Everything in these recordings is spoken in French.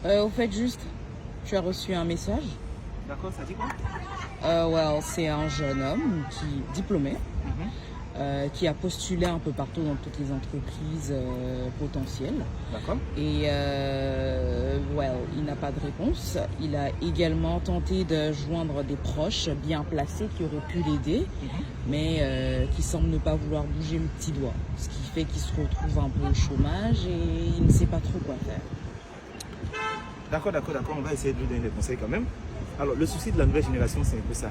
Au fait, juste, tu as reçu un message. D'accord, ça dit quoi? C'est un jeune homme diplômé qui a postulé un peu partout dans toutes les entreprises potentielles. D'accord. Et il n'a pas de réponse. Il a également tenté de joindre des proches bien placés qui auraient pu l'aider, mais qui semblent ne pas vouloir bouger le petit doigt. Ce qui fait qu'il se retrouve un peu au chômage et il ne sait pas trop quoi faire. D'accord, on va essayer de lui donner des conseils quand même. Alors, le souci de la nouvelle génération, c'est un peu ça.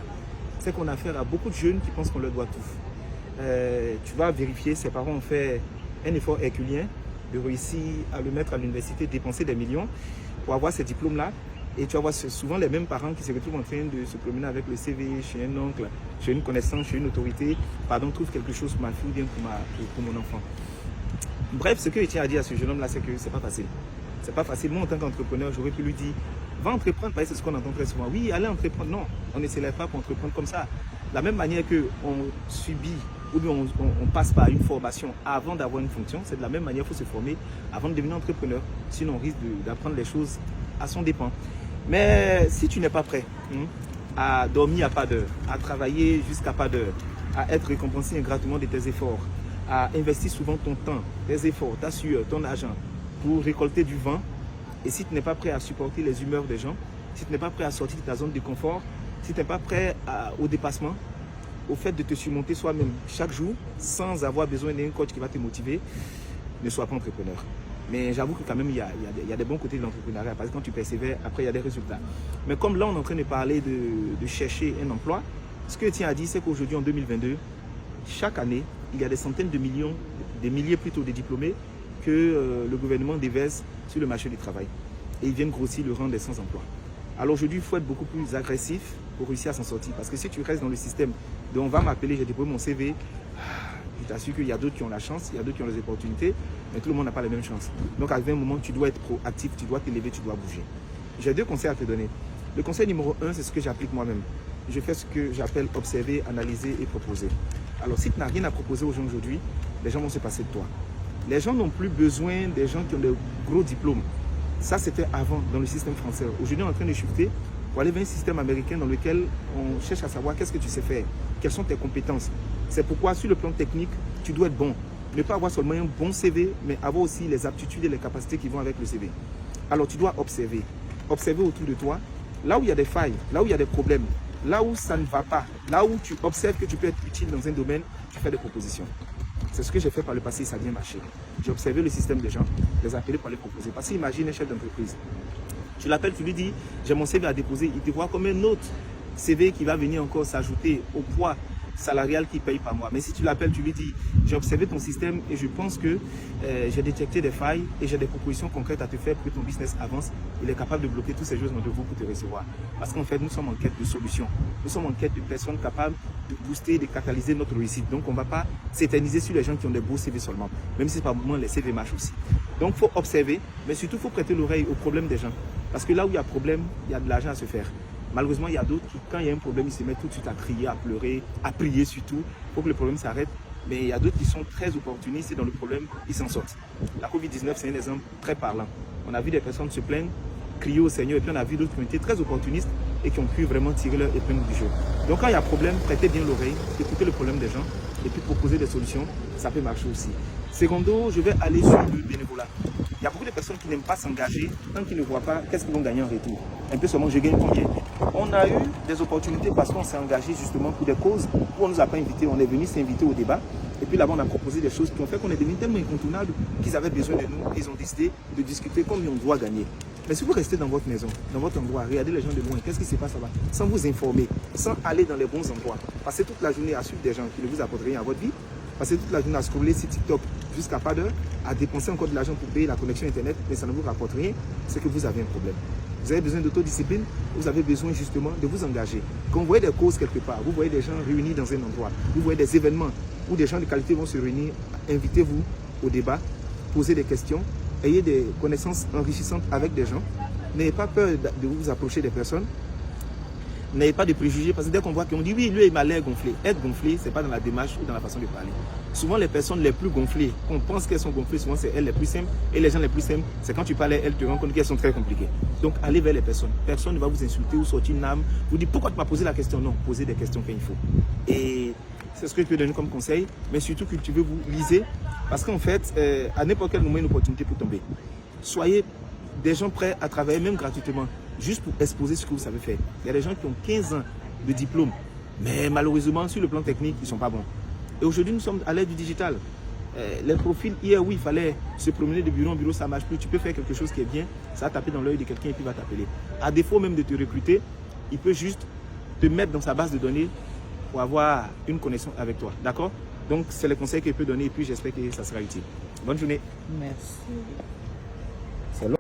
C'est qu'on a affaire à beaucoup de jeunes qui pensent qu'on leur doit tout. Tu vas vérifier, ses parents ont fait un effort herculien de réussir à le mettre à l'université, dépenser des millions pour avoir ces diplômes-là. Et tu vas voir souvent les mêmes parents qui se retrouvent en train de se promener avec le CV chez un oncle, chez une connaissance, chez une autorité. Pardon, trouve quelque chose pour ma fille ou bien pour mon enfant. Bref, ce que je tiens à dire à ce jeune homme-là, c'est que c'est pas facile. C'est pas facile. Moi, en tant qu'entrepreneur, j'aurais pu lui dire, va entreprendre. C'est ce qu'on entend très souvent. Oui, allez entreprendre. Non, on ne s'élève pas pour entreprendre comme ça. De la même manière qu'on subit ou bien on passe par une formation avant d'avoir une fonction, c'est de la même manière qu'il faut se former avant de devenir entrepreneur. Sinon, on risque d'apprendre les choses à son dépens. Mais si tu n'es pas prêt à dormir à pas d'heure, à travailler jusqu'à pas d'heure, à être récompensé ingratement de tes efforts, à investir souvent ton temps, tes efforts, ta sueur, ton argent, pour récolter du vent, et si tu n'es pas prêt à supporter les humeurs des gens, si tu n'es pas prêt à sortir de ta zone de confort, si tu n'es pas prêt au dépassement, au fait de te surmonter soi-même chaque jour, sans avoir besoin d'un coach qui va te motiver, ne sois pas entrepreneur. Mais j'avoue que quand même, il y a des bons côtés de l'entrepreneuriat, parce que quand tu persévères, après, il y a des résultats. Mais comme là, on est en train de parler de chercher un emploi, ce que je tiens à dire, c'est qu'aujourd'hui, en 2022, chaque année, il y a des centaines de millions, des milliers plutôt de diplômés que le gouvernement déverse sur le marché du travail. Et ils viennent grossir le rang des sans-emploi. Alors aujourd'hui, il faut être beaucoup plus agressif pour réussir à s'en sortir. Parce que si tu restes dans le système de on va m'appeler, j'ai déposé mon CV, je t'assure qu'il y a d'autres qui ont la chance, il y a d'autres qui ont les opportunités, mais tout le monde n'a pas les mêmes chances. Donc à un moment, tu dois être proactif, tu dois t'élever, tu dois bouger. J'ai 2 conseils à te donner. Le conseil numéro 1, c'est ce que j'applique moi-même. Je fais ce que j'appelle observer, analyser et proposer. Alors si tu n'as rien à proposer aux gens aujourd'hui, les gens vont se passer de toi. Les gens n'ont plus besoin des gens qui ont de gros diplômes. Ça, c'était avant dans le système français. Aujourd'hui, on est en train de shifter pour aller vers un système américain dans lequel on cherche à savoir qu'est-ce que tu sais faire, quelles sont tes compétences. C'est pourquoi, sur le plan technique, tu dois être bon. Ne pas avoir seulement un bon CV, mais avoir aussi les aptitudes et les capacités qui vont avec le CV. Alors, tu dois observer. Observer autour de toi, là où il y a des failles, là où il y a des problèmes, là où ça ne va pas, là où tu observes que tu peux être utile dans un domaine, tu fais des propositions. C'est ce que j'ai fait par le passé, ça a bien marché. J'ai observé le système des gens, les appeler pour les proposer. Parce qu'imagine un chef d'entreprise. Tu l'appelles, tu lui dis, j'ai mon CV à déposer. Il te voit comme un autre CV qui va venir encore s'ajouter au poids salarial qu'il paye par mois. Mais si tu l'appelles, tu lui dis, j'ai observé ton système et je pense que j'ai détecté des failles et j'ai des propositions concrètes à te faire pour que ton business avance. Il est capable de bloquer toutes ces choses de vous pour te recevoir. Parce qu'en fait, nous sommes en quête de solutions. Nous sommes en quête de personnes capables de booster, de catalyser notre réussite. Donc, on ne va pas s'éterniser sur les gens qui ont des beaux CV seulement. Même si par moment, les CV marchent aussi. Donc, il faut observer, mais surtout, il faut prêter l'oreille aux problèmes des gens. Parce que là où il y a problème, il y a de l'argent à se faire. Malheureusement, il y a d'autres qui, quand il y a un problème, ils se mettent tout de suite à crier, à pleurer, à prier surtout, pour que le problème s'arrête. Mais il y a d'autres qui sont très opportunistes et dans le problème, ils s'en sortent. La Covid-19, c'est un exemple très parlant. On a vu des personnes se plaindre, crier au Seigneur, et puis on a vu d'autres qui ont été très opportunistes et qui ont pu vraiment tirer leur épingle du jeu. Donc quand il y a problème, prêtez bien l'oreille, écoutez le problème des gens et puis proposer des solutions, ça peut marcher aussi. Secondo, je vais aller sur le bénévolat. Il y a beaucoup de personnes qui n'aiment pas s'engager tant qu'ils ne voient pas qu'est-ce qu'ils vont gagner en retour. Un peu seulement, je gagne combien. On a eu des opportunités parce qu'on s'est engagé justement pour des causes où on ne nous a pas invités. On est venu s'inviter au débat. Et puis là-bas, on a proposé des choses qui ont fait qu'on est devenu tellement incontournable qu'ils avaient besoin de nous. Ils ont décidé de discuter combien on doit gagner. Mais si vous restez dans votre maison, dans votre endroit, regardez les gens de loin, qu'est-ce qui se passe là-bas, sans vous informer, sans aller dans les bons endroits, passez toute la journée à suivre des gens qui ne vous apportent rien à votre vie, passez toute la journée à scroller sur TikTok jusqu'à pas d'heure, à dépenser encore de l'argent pour payer la connexion Internet, mais ça ne vous rapporte rien, c'est que vous avez un problème. Vous avez besoin d'autodiscipline, vous avez besoin justement de vous engager. Quand vous voyez des causes quelque part, vous voyez des gens réunis dans un endroit, vous voyez des événements où des gens de qualité vont se réunir, invitez-vous au débat, posez des questions, ayez des connaissances enrichissantes avec des gens. N'ayez pas peur de vous approcher des personnes. n'ayez pas de préjugés, parce que dès qu'on voit qu'on dit oui, lui il m'a l'air gonflé. Être gonflé, c'est pas dans la démarche ou dans la façon de parler. Souvent les personnes les plus gonflées, qu'on pense qu'elles sont gonflées, souvent c'est elles les plus simples, et les gens les plus simples, c'est quand tu parles à elles, tu te rends compte qu'elles sont très compliquées. Donc allez vers les personnes. Personne ne va vous insulter ou sortir une âme, vous dire pourquoi tu m'as posé la question. Non, posez des questions quand il faut. Et c'est ce que je peux donner comme conseil, mais surtout cultivez-vous, lisez, parce qu'en fait, à n'importe quel moment, une opportunité peut tomber. Soyez des gens prêts à travailler, même gratuitement, juste pour exposer ce que vous savez faire. Il y a des gens qui ont 15 ans de diplôme, mais malheureusement, sur le plan technique, ils ne sont pas bons. Et aujourd'hui, nous sommes à l'ère du digital. Les profils, hier, oui, il fallait se promener de bureau en bureau, ça ne marche plus. Tu peux faire quelque chose qui est bien, ça va taper dans l'œil de quelqu'un et puis il va t'appeler. À défaut même de te recruter, il peut juste te mettre dans sa base de données pour avoir une connexion avec toi. D'accord? Donc, c'est le conseil que je peux donner et puis j'espère que ça sera utile. Bonne journée. Merci.